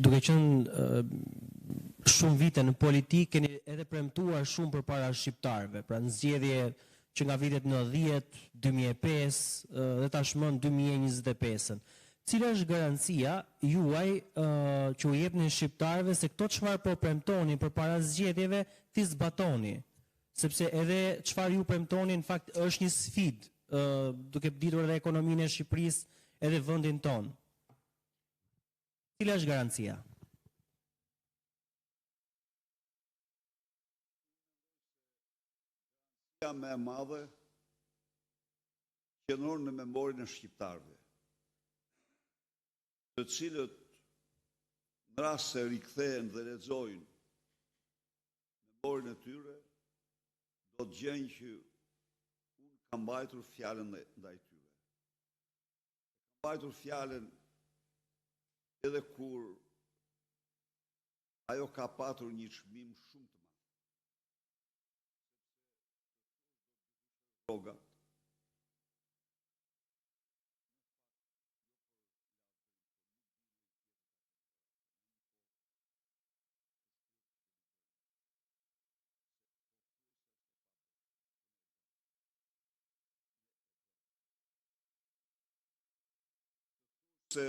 duke qenë shumë vite në politikë, keni edhe premtuar shumë përpara shqiptarëve, pra në zgjedhje që nga vitet 90, 2005 dhe tashmë në 2025. Cila është garancia juaj që u jepni shqiptarëve se këto çfarë po premtoni përpara zgjedhjeve ti zbatoni? Sepse edhe çfarë ju premtoni në fakt është një sfidë duke ditur edhe ekonominë e Shqipërisë edhe vendin tonë. Cila është garancia? Garancia më e madhe qëndron në memorinë e shqiptarëve, të cilët në rast se rikthehen dhe lexojnë memorinë e tyre, do të gjejnë që unë kam mbajtur fjalën ndaj tyre. Kam mbajtur fjalën edhe kur ajo ka patur një çmim shumë të madh. Rogat. Se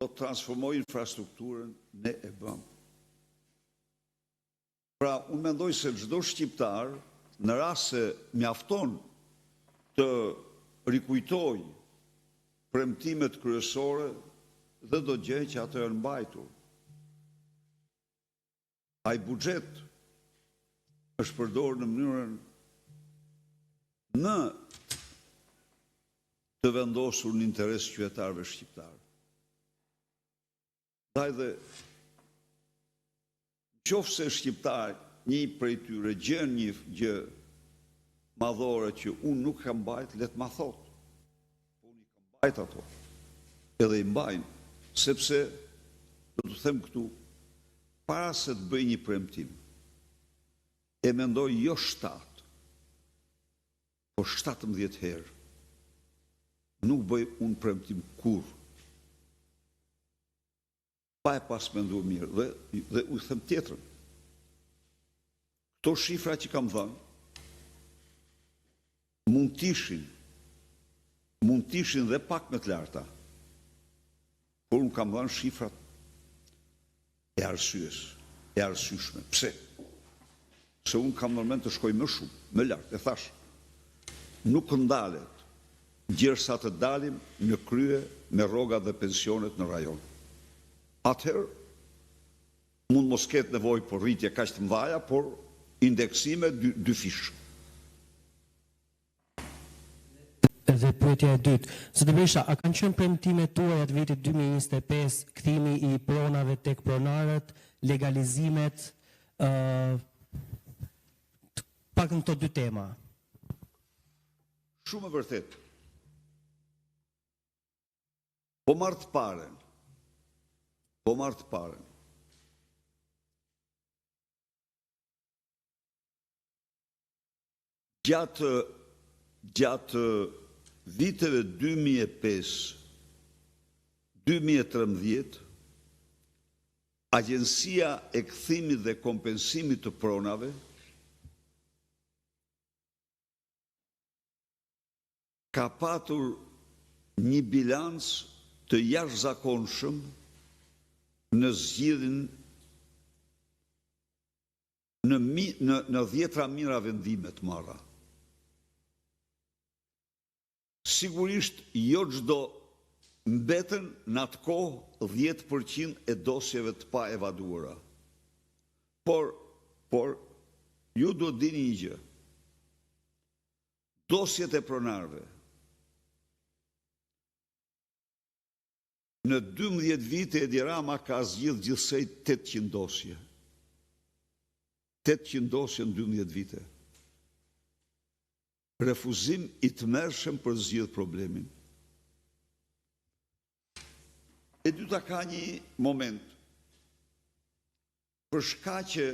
do të transformoj infrastrukturën, ne e bëm. Pra, unë mendoj se çdo shqiptar, në rast se mjafton të rikujtoj premtimet kryesore dhe do gjejë që ato janë mbajtur. Ai buxhet është përdorur në mënyrën në të vendosur në interes qytetarëve shqiptarë. Ndaj dhe nëse shqiptar, një prej tyre gjen një gjë madhore që unë nuk kam mbajt, le të ma thotë. Po unë i kam mbajt ato. Edhe i mbajnë, sepse do të them këtu, para se të bëj një premtim, e mendoj jo 7, po 17 herë. Nuk bëj unë premtim kur. Pa e pas menduar mirë. Dhe u them tjetrën. Këto shifra që kam dhënë, mund t'ishin dhe pak më të larta. Por unë kam dhënë shifrat e arsyes, e arsyeshme. Pse? Se unë kam normal të shkoj më shumë, më lart. E thash, nuk ndalet gjersa të dalim në krye me rrogat dhe pensionet në rajon. Atëherë, mund mos ketë nevojë për rritje kaq të mëdha, por indeksime dy fish. Dhe pyetja e dytë, zoti Berisha, a kanë qenë premtimet tuaja të vitit 2025, kthimi i pronave tek pronarët, legalizimet, pak në këto dy tema? Shumë e vërtet. Po marrë të paren. Gjatë viteve 2005-2013, Agjencia e Kthimit dhe Kompensimit të Pronave ka patur një bilans të jashtëzakonshëm në zgjidhjen në 10 mijëra vendime të marra. Sigurisht jo çdo mbetën në atë kohë 10% e dosjeve të pa evaduara. Por ju duhet dini një gjë. Dosjet e pronarëve në 12 vite Edi Rama ka zgjidhur gjithsej 800 dosje. 800 dosje në 12 vite. Refuzim i tmerrshëm për zgjidhur problemin. E dyta ka një moment për shkaqe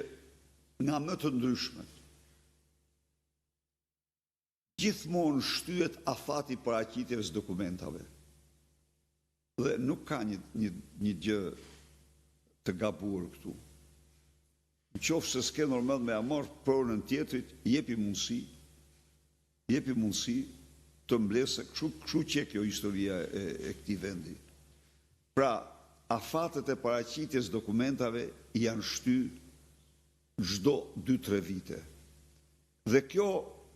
nga më të ndryshmet. Gjithmonë shtyhet afati paraqitjes dokumentave. Dhe nuk ka një gjë të gabuar këtu. Në qoftë se s'ke normal me amar pronën tjetrit, jepi mundësi të mblesë, kështu që kjo historia e këtij vendi. Pra, afatet e paraqitjes dokumentave janë shty çdo 2-3 vite. Dhe kjo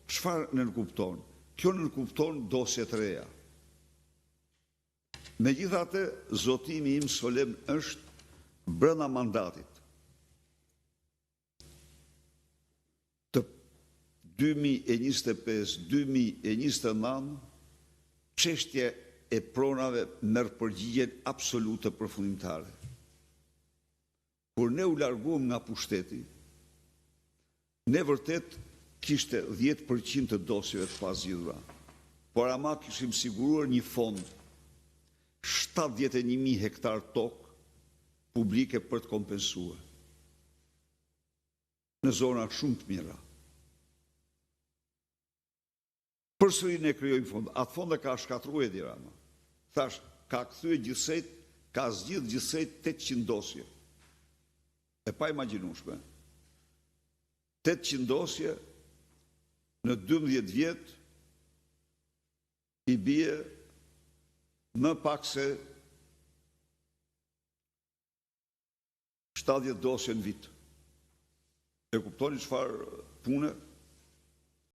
çfarë nënkupton? Kjo nënkupton dosje të reja. Megjithatë, zotimi im solemn është brenda mandatit të 2025-2029, çështja e pronave merr përgjigjen absolute përfundimtare. Kur ne u larguam nga pushteti, ne vërtet kishte 10% të dosjeve të pazgjidhura, por ama kishim siguruar një fond 71.000 hektar tokë publike për të kompensuar në zona shumë të mira. Përsëri ne krijojmë fond. Atë fond e ka shkatruar Edi Rama. Thash, ka kthyer gjithsej, ka zgjidh gjithsej 800 dosje. E pa imagjinueshme. 800 dosje në 12 vjet i bie më pak se 70 dosje në vit. E kuptoni çfarë pune?